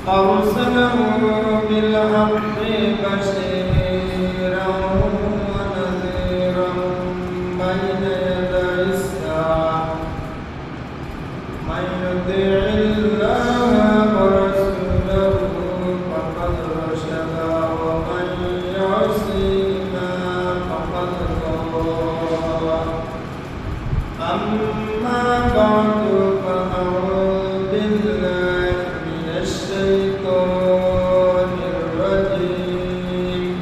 أرسله بالحق بشيرا ونذيرا بين يدي الساعة من يطع الله ورسوله فقد رشد ومن يعصهما فقد غوى أما بعد فأعوذ بالله من الشيطان الرجيم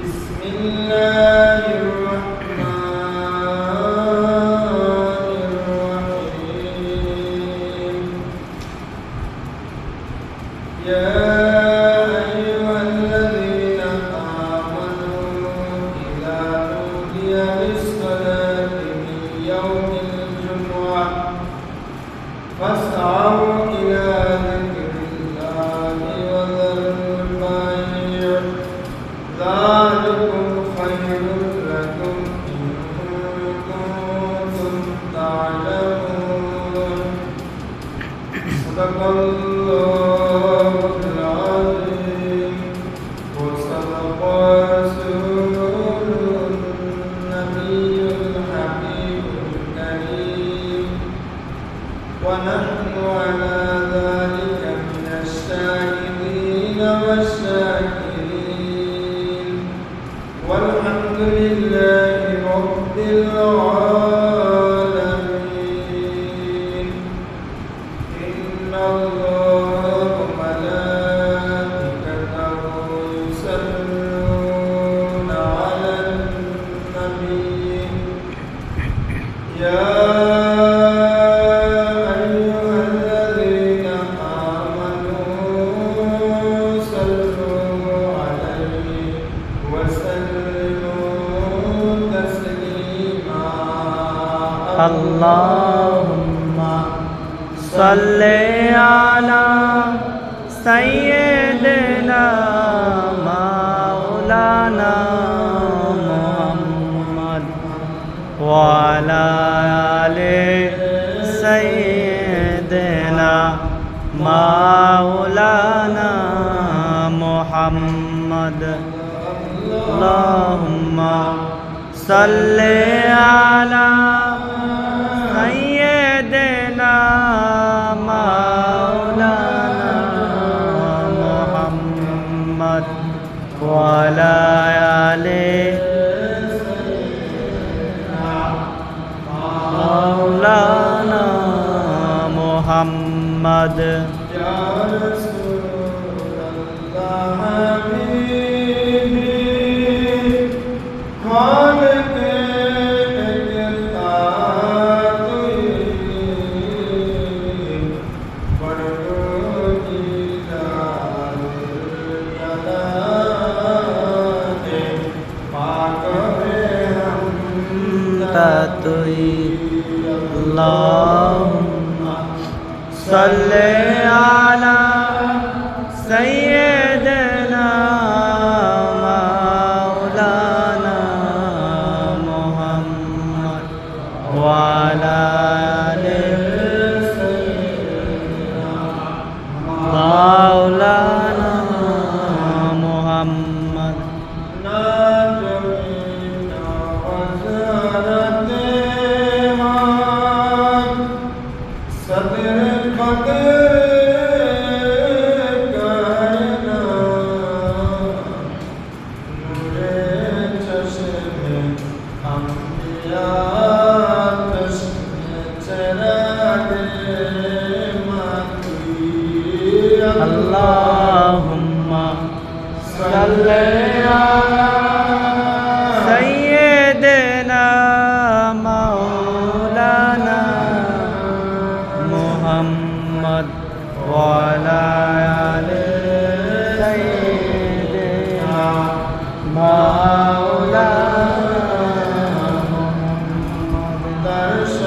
بسم الله الرحمن الرحيم يا أيها الذين آمنوا إذا نودي للصلاة من يوم الجمعة فاسعوا إلى ذكر الله وذروا البيع ذلكم خير لكم إن كنتم تعلمون صدق الله العظيم وصدق رسوله النبي الحبيب الكريم ونحن على ذلك من الشاهدين والشاكرين والحمد لله رب العالمين إن الله وملائكته يصلون على النبي يا أيها الذين آمنوا صلوا عليه وسلموا تسليما اللهم صل على سيدنا مولانا محمد وعلى آل سيدنا مولانا محمد اللهم صل على سيدنا مولانا محمد وعلى آل مولانا محمد يا رسول الله حبيبي خالق اللهم صل على سيدنا مولانا محمد وعلى آل سيدنا مولانا محمد اللهم صل على سيدنا مولانا محمد وعلى آل سيدنا مولانا محمد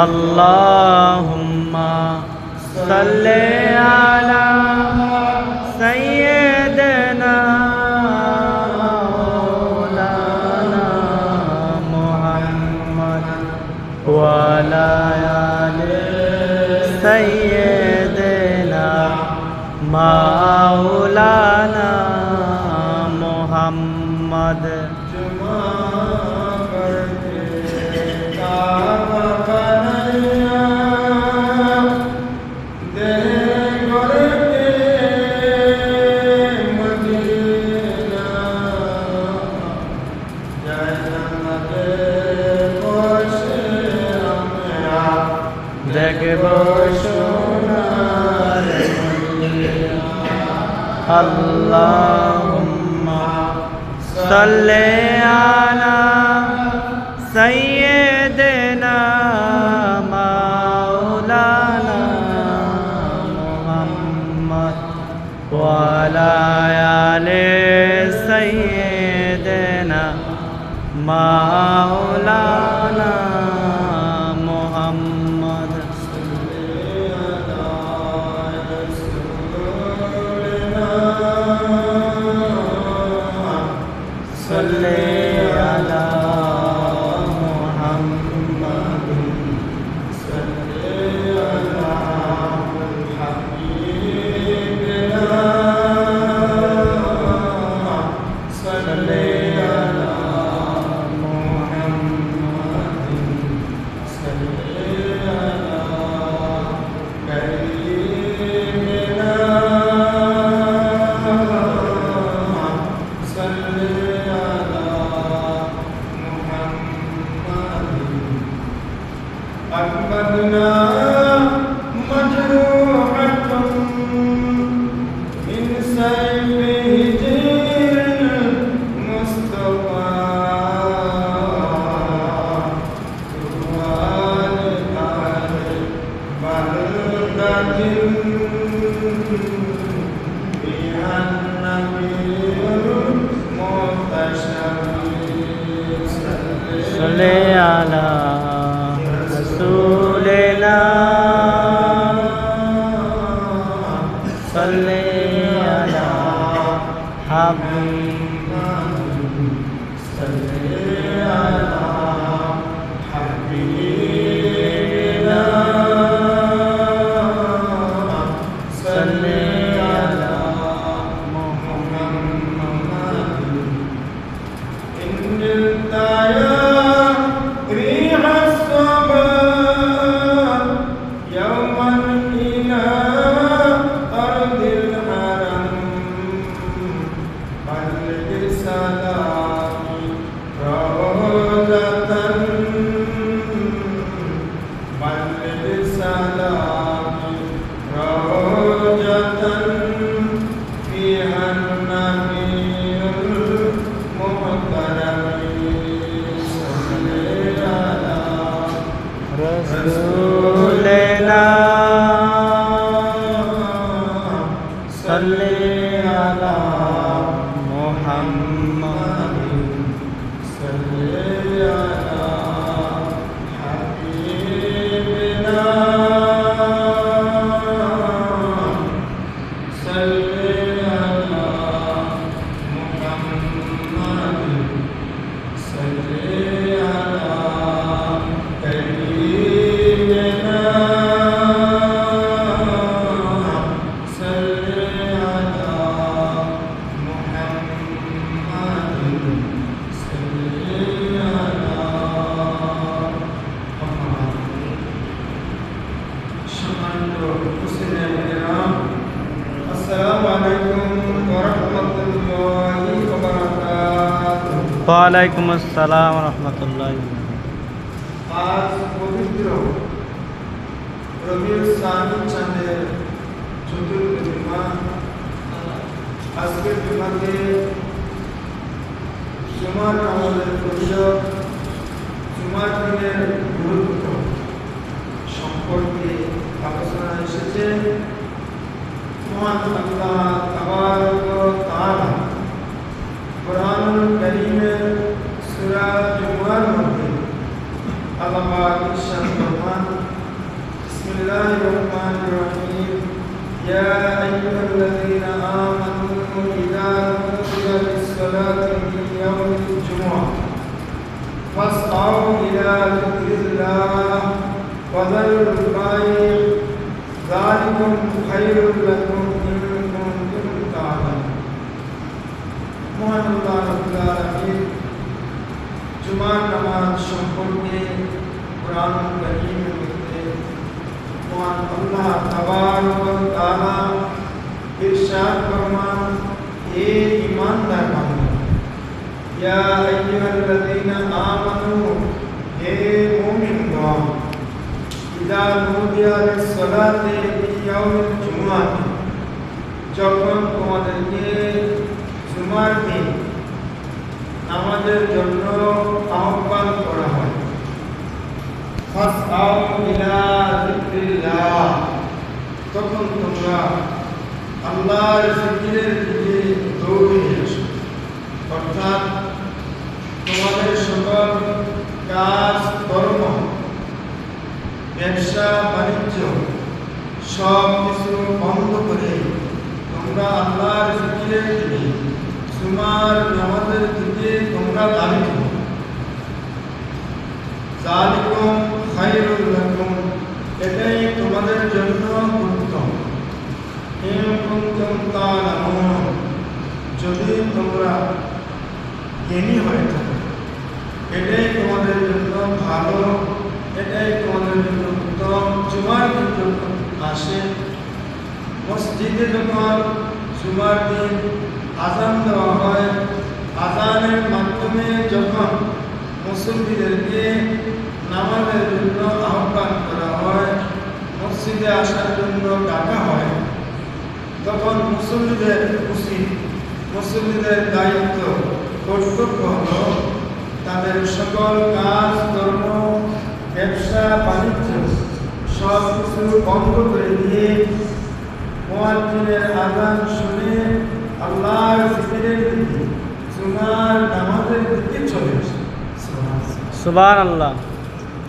अल्लाहुम्मा सल्ले अला सय्यिदना मौलाना मुहम्मद व अला आलि सय्यिदना मौलाना मुहम्मद। अल्लाहुम्मा सल्ले अला सय्यिदना मौलाना मुहम्मद व अला आलि सय्यिदना मौलाना मुहम्मद। सल्ले अला मुहम्मद सल्ले अला हबीबना सल्ले अला मुहम्मद सल्ले अला करीमना सल्ले أحمدنا مجروحة من سيفه المصطفى وآل بلدة بها النبي المرتشى صلي على रसूलना सल्ले अला हबीबना सल्ले अला हबीबना सल्ले अला मुहम्मद। रसूलना सल्ले अला मुहम्मद सल्ले अला हबीबना सल्ले अला मुहम्मद सल्ले अला करीमना सल्ले अला मुहम्मद सल्ले अला সম্মানিত মুসলিম আসসালামু আলাইকুম ওয়া রাহমাতুল্লাহি ওয়া বারাকাতুহু। ওয়া আলাইকুম আসসালাম ওয়া রাহমাতুল্লাহি। আজ পবিত্র রবিউল সানি চাঁদের চতুর্থ জুমা। আজকের জুমাতে জুমার নামাজের ফজিলত, জুমার দিনের গুরুত্ব সম্পর্কে আলোচনা এসেছে। মহান আল্লাহ তাবারক ওয়া তাআলা কুরআনুল কারীমের সূরা জুমার মধ্যে আল্লাহ পাক ইরশাদ ফরমান إذا نودي للصلاة من يوم الجمعة فاسعوا إلى ذكر الله وذروا البيع ذلكم خير لكم إن كنتم تعلمون মহান আল্লাহ রাব্বুল আলামিন জুমার নামাজ সম্পর্কে কোরআন কারীমের মধ্যে মহান আল্লাহ তাবারক ওয়া তাআলা ইরশাদ ফরমান হে ঈমানদার বান্দা ইয়া আইয়ুহাল্লাযীনা আমানু হে মুমিনগণ ইযা নুদিয়া লিস-সালাতি মিন ইয়াউমিল জুমআহ যখন তোমাদেরকে জুমার দিন নামাজের জন্য আহ্বান করা হয় ফাসআউ ইলা যিকরিল্লাহ তখন তোমরা আল্লাহর জিকিরের দিকে দৌড়ে এসো অর্থাৎ তোমাদের সকল কাজ কর্ম ব্যবসা বাণিজ্য সব কিছু বন্ধ করে তোমরা আল্লাহর জিকিরের দিকে জুমার নামাজের দিকে তোমরা ধাবিত হও যালিকুম খায়রুল লাকুম এটাই তোমাদের জন্য উত্তম ইন কুনতুম তা'লামুন যদি তোমরা জ্ঞানী হয়ে থাকো এটাই তোমাদের জন্য ভালো এটাই তোমাদের জন্য উত্তম জুমার দিন যখন আসে মসজিদে যখন জুমার দিন আযান দেওয়া হয় আযানের মাধ্যমে যখন মুসল্লিদেরকে নামাজের জন্য আহ্বান করা হয় মসজিদে আসার জন্য ডাকা হয় তখন মুসল্লিদের উচিত মুসল্লিদের দায়িত্ব কর্তব্য হলো তাদের সকল কাজ কর্ম ব্যবসা বাণিজ্য সব কিছু বন্ধ করে দিয়ে মুয়াজ্জিনের আযান শুনে আল্লাহর জিকিরের দিকে জুমার নামাজের দিকে চলে আসে সুবহানাল্লাহ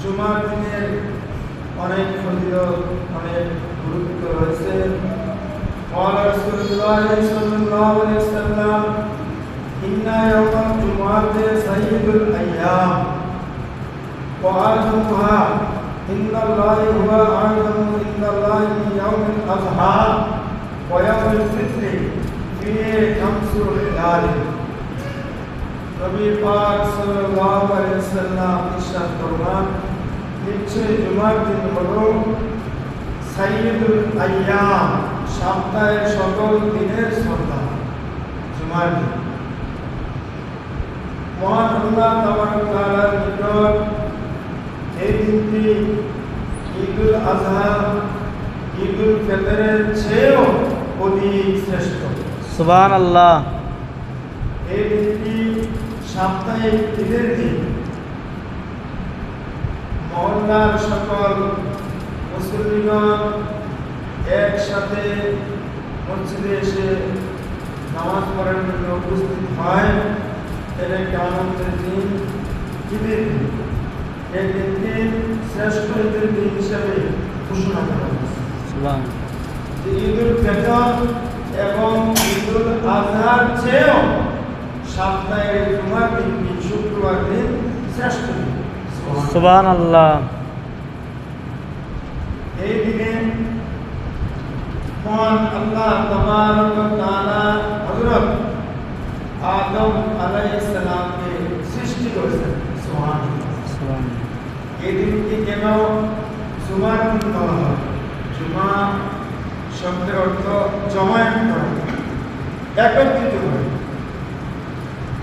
জুমার দিনের অনেক ফজিলত অনেক গুরুত্ব রয়েছে قال رسول الله صلى الله عليه وسلم إن يوم الجمعة سيد الأيام وأعظمها إن الله هو أعظم عند الله من يوم الأضحى ويوم الفطر فيه خمس ليال নবী পাক সাল্লাল্লাহু আলাইহি ওয়াসাল্লাম ইরশাদ ফরমান নিশ্চয় জুমার দিন হলো সাইয়্যিদুল আইয়াম সপ্তাহের সকল দিনের সর্দার জুমার দিন মহান আল্লাহ তাবারক তাআলার নিকট এই দিনটি ঈদুল আযহা ঈদুল ফিতরের চেয়েও অধিক শ্রেষ্ঠ সুবহানাল্লাহ এই দিনটি সাপ্তাহিক ঈদের দিন মহল্লার সকল মুসল্লিগণ একসাথে মসজিদে এসে নামাজ পড়ার জন্য উপস্থিত হয় এটা একটি আনন্দের দিন ঈদের দিন এই দিনটি শ্রেষ্ঠ ঈদের দিন হিসাবে ঘোষণা করা হয়েছে ঈদুল ফিতর এবং ঈদুল আযহার চেয়েও সপ্তাহের জুমার দিনটি শুক্রবার দিন শ্রেষ্ঠ দিন সুবহানাল্লাহ এই দিনে মহান আল্লাহ তাবারক ওয়া তাআলা হযরত আদম আলাইহিস সালামকে সৃষ্টি করেছেন সুবহানাল্লাহ এই দিনকে কেন জুমার দিন বলা হয় জুমা শব্দের অর্থ জমায়েত করা একত্রিত করা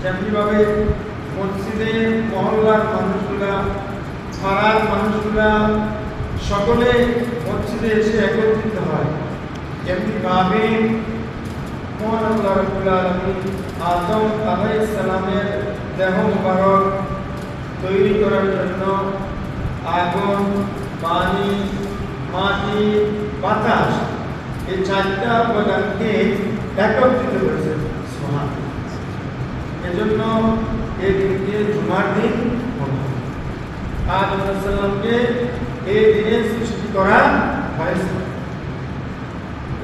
যেমনিভাবে মসজিদে মহল্লার মানুষগুলা পাড়ার মানুষগুলা সকলে মসজিদে এসে একত্রিত হয় এমনিভাবে মহান আল্লাহ রাব্বুল আলামিন আদম আলাইহিস সালামের দেহ মুবারক তৈরি করার জন্য আগুন পানি মাটি বাতাস এই চারটা উপাদানকে একত্রিত করেছেন সুবহানাল্লাহ এজন্য এই দিনকে জুমার দিন বলা হয় আদম আলাইহিস সালামকে এই দিনে সৃষ্টি করা হয়েছে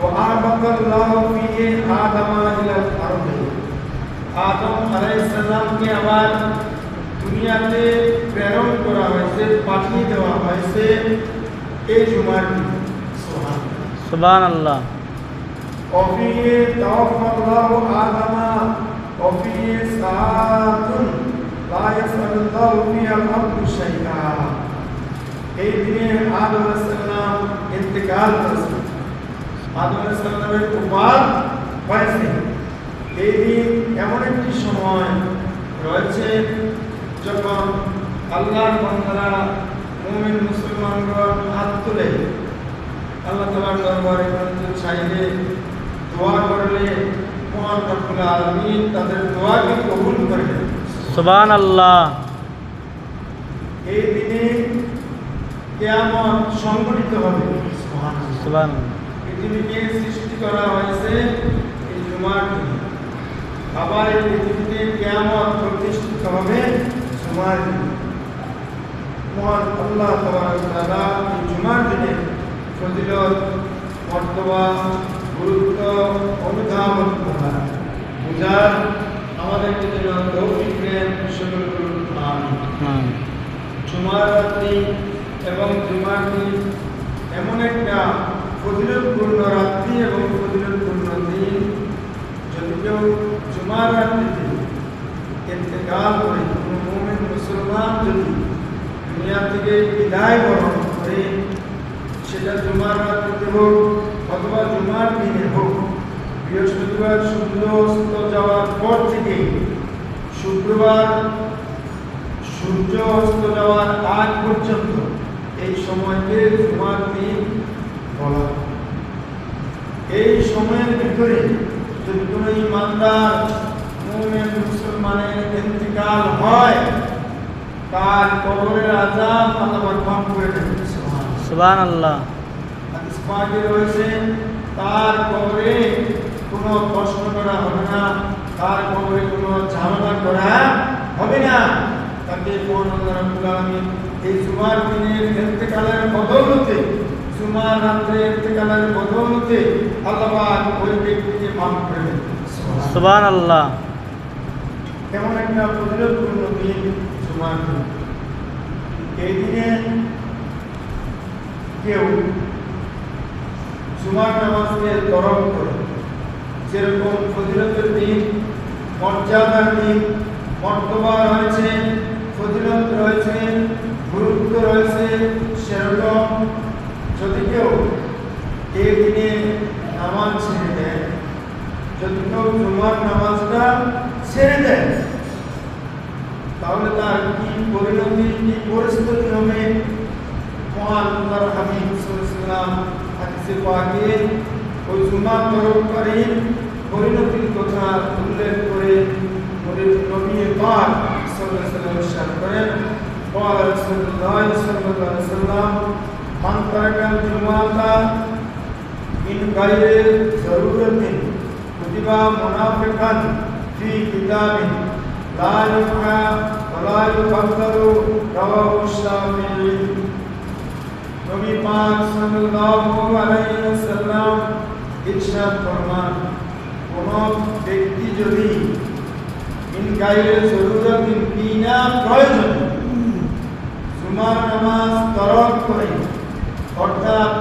وأهبط الله فيه آدم إلى الأرض আদম আলাইহিস সালামকে আবার দুনিয়াতে প্রেরণ করা হয়েছে, পাঠিয়ে দেওয়া হয়েছে এই জুমার দিন। সুবহানাল্লাহ। وفيه توفى الله آدم وفيه ساعة لا يسأل الله فيها العبد شيئا। এই দিনে আদম আলাইহিস সালাম ইন্তেকাল করেছেন, আদম আলাইহিস সালামের ওফাত হয়েছে। এই দিন এমন একটি সময় রয়েছে যখন আল্লাহর বান্দারা মুমিন মুসলমানগণ হাত তুলে আল্লাহ তাআলার দরবারে চাইলে দোয়া করলে মহান রব্বুল আলামিন তাদের দোয়াকে কবুল করে নেন। সুবহানাল্লাহ। এই দিনে কিয়ামত সংঘটিত হবে। সুবহানাল্লাহ। পৃথিবীকে সৃষ্টি করা হয়েছে এই জুমার দিনে, আবার এই পৃথিবীতে কিয়ামত প্রতিষ্ঠিত হবে জুমার দিনে। মহান আল্লাহ তাআলা এই জুমার দিনে ফজিলত, মর্তবা, গুরুত্ব, অনুধাবন করা বুঝার আমাদেরকে যেন তৌফিক দেন, সকল করুন আমিন। জুমার রাত্রি এবং জুমার দিন এমন একটা ফজিলতপূর্ণ রাত্রি এবং ফজিলতপূর্ণ দিন, যদি কেউ জুমার রাত্রিতে ইন্তেকাল করে, কোনো মুমিন মুসলমান যদি দুনিয়া থেকে বিদায় বরণ করে, সেটা জুমার রাত্রিতে হোক অথবা জুমার দিনে হোক, বৃহস্পতিবার সূর্য অস্ত যাওয়ার পর থেকে শুক্রবার সূর্য অস্ত যাওয়ার আগ পর্যন্ত এই সময়কে জুমার দিন বলা হয়। এই সময়ের ভিতরে যদি কোনো ইমানদার মুমিন মুসলমানের ইন্তেকাল হয়, তার কবরের আযাব আল্লাহ মাফ করে দেন। সুবহানাল্লাহ। হাদিস পাকে রয়েছে তার কবরে কোনো প্রশ্ন করা হবে না, তার কবরে কোনো ঝামেলা করা হবে না। তাকে মহান আল্লাহ রাব্বুল আলামিন এই জুমার দিনের ইন্তেকালের বদৌলতে, জুমার রাত্রে ইন্তেকালের বদৌলতে আল্লাহ পাক ওই ব্যক্তিকে মাফ করে দেন। সুবহানাল্লাহ। কেমন একটা ফজিলতপূর্ণ দিন জুমার দিন। এই দিনে কেউ জুমার নামাজকে তরক করে, যেরকম ফজিলতের দিন, মর্যাদার দিন, মর্তবা রয়েছে, ফজিলত রয়েছে, গুরুত্ব রয়েছে, সেরকম যদি কেউ এই দিনে নামাজ ছেড়ে দেয়, যদি কেউ জুমার নামাজটা ছেড়ে দেয়, তাহলে তার কি পরিণতি, কি পরিস্থিতি হবে? মহান আল্লাহর হাবিব সাল্লাল্লাহু আলাইহি ওয়াসাল্লাম হাদিসে পাকে ওই জুমার তরফকারীর পরিণতির কথা উল্লেখ করে নবী পাক সাল্লাল্লাহু আলাইহি ওয়াসাল্লাম ইরশাদ করেন, قال رسول الله صلى الله عليه وسلم من ترك الجمعة من غير ضرورة كتب منافقا في كتاب لا يمحى ولا يكفر رواه الشافعي। নবী পাক সাল্লাল্লাহু আলাইহি ওয়াসাল্লাম ইরশাদ ফরমান, কোন ব্যক্তি যদি মিন গায়রে জরুরাতিন বিনা প্রয়োজন জুমার নামাজ তরক করে, অর্থাৎ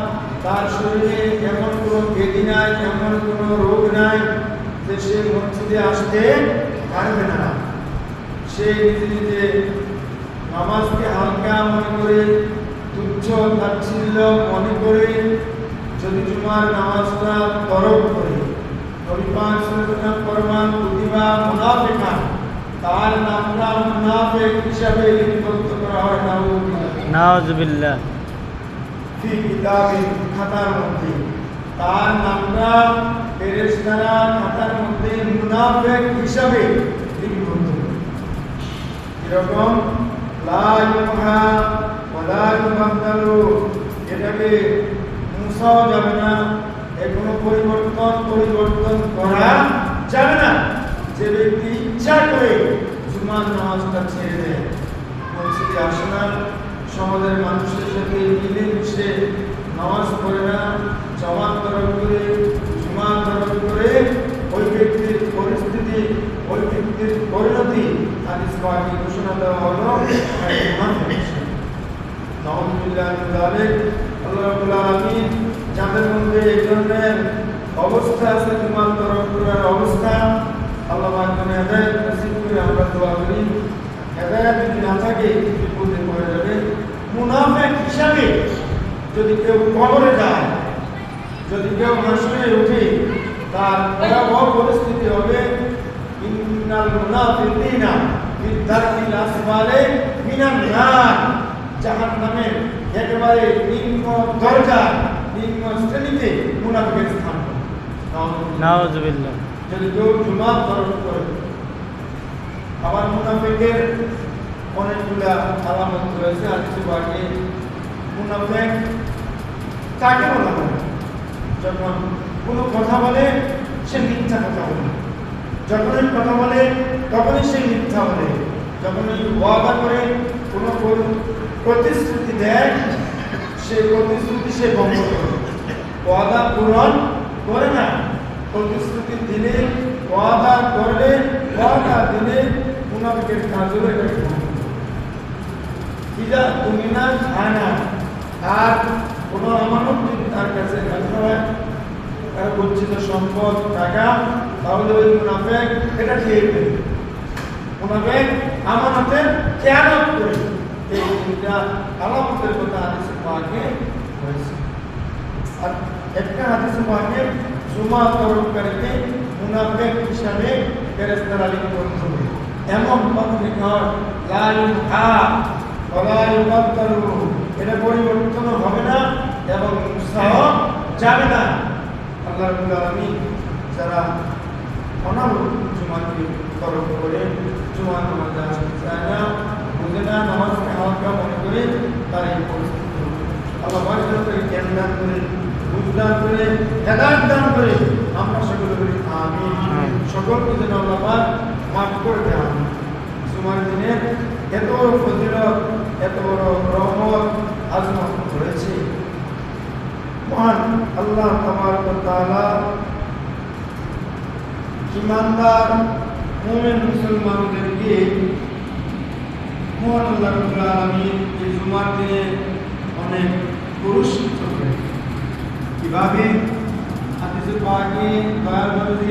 তার শরীরে এমন কোনো ব্যাধি নাই, এমন কোনো রোগ নাই যে সে মসজিদে আসতে পারবে না, সে নিজে নিজে নামাজকে হালকা মনে করে, তুচ্ছ তাচ্ছিল্য মনে করে যদি জুমার নামাজটা তরক করে, নবী পাক সাল্লাল্লাহু আলাইহি ওয়াসাল্লাম ফরমান, কুতিবা মুনাফিকান, তার নামটা মুনাফিক হিসাবে লিপিবদ্ধ করা হয়। নাউযুবিল্লাহ। ফি কিতাবিন, খাতার মধ্যে তার নামটা ফেরেশতারা খাতার মধ্যে মুনাফিক হিসাবে লিপিবদ্ধ। এরকম লা ইউহা ওয়ালা ইউবাদদালু, এটাকে মুছাও যাবে না, এর কোনো পরিবর্তন করা যাবে না। যে ব্যক্তি ইচ্ছা করে জুমার নামাজটা ছেড়ে দেয়, মসজিদে আসে না, সমাজের মানুষের সাথে মিলে মিশে নামাজ পড়ে না, জামাত তরক করে, জুমা তরক করে, ওই ব্যক্তির পরিস্থিতি, ওই ব্যক্তির পরিণতি হাদিস পাকে ঘোষণা দেওয়া হলো মুনাফিক। নাউযুবিল্লাহি মিন যালিক। আল্লাহ রাব্বুল আলামিন যাদের মধ্যে এই ধরনের অবস্থা আছে, জুমাত তরক করার অবস্থা, আল্লাহ মাধ্যমে হেদায়েত নসিব করে আমরা দোয়া করি। হেদায়েত যদি না থাকে বিপদে পড়ে যাবে। মুনাফিক হিসাবে যদি কেউ কবরে যায়, যদি কেউ হাসরে উঠে, তার ভয়াবহ পরিস্থিতি হবে ইন্নাল মুনাফিকিনা ফি দারকিল আসফালি মিনান নার। জাহান্নামের একেবারে নিম্ন দরজা, নিম্ন শ্রেণীতে মুনাফিকের স্থান। নাউযুবিল্লাহ। যদি কেউ জুমা তরক করে, আবার মুনাফিকের অনেকগুলা আলামত রয়েছে হাদিসে পাকে। মুনাফিক কাকে বলা হয়? যখন কোনো কথা বলে সে মিথ্যা কথা বলে, যখনই কথা বলে তখনই সে মিথ্যা বলে, যখনই ওয়াদা করে, কোনো প্রতিশ্রুতি দেয়, সে প্রতিশ্রুতি সে ভঙ্গ করে, ওয়াদা পূরণ করে না। প্রতিশ্রুতি দিলে, ওয়াদা করলে, ওয়াদা দিলে মুনাফিকের কাজ হলো এটা ভঙ্গ। ইদা তুমিনা খানা, আর কোনো আমানত যদি তার কাছে রাখা হয়, তার গচ্ছিত সম্পদ, টাকা, তাহলে ওই মুনাফিক এটা খেয়ে ফেলে। মুনাফিক আমানতের খেয়ানত করে। এই তিনটা আলামতের কথা হাদিসে পাকে রয়েছে। আর একটা হাদিসে পাকে জুমা তরককারীকে মুনাফিক হিসাবে ফেরেশতারা লিখন করবে। এমন পথনিকর লা ইউহা ওয়ালা ইউবাদদালু, এটা পরিবর্তন হবে না এবং উৎসাহ যাবে না। আল্লাহ রাব্বুল আলামিন যারা অনাবরত জুমাকে তরক করে, জুমা নামাজে আসতে চায় না, বুঝে না, নামাজকে হালকা মনে করে, তার এই পরিস্থিতি। আল্লাহ বারকাত জ্ঞান দান করে, বুঝ দান করে, হেদায়েত দান করে। আমরা সকলে বলি আমিন। সকলকে যেন আল্লাহ পাক মাফ করে দেন। জুমার দিনে এত বড় ফজিলত, এত বড় রহমত, আজমত রয়েছে। মহান আল্লাহ তাবারক ওয়া তাআলা ঈমানদার মুমিন মুসলমানদেরকে মহান আল্লাহ রাব্বুল আলামিন এই জুমার দিনে অনেক পুরস্কৃত করেন। কিভাবে? হাদিসে পাকে দয়ার নবী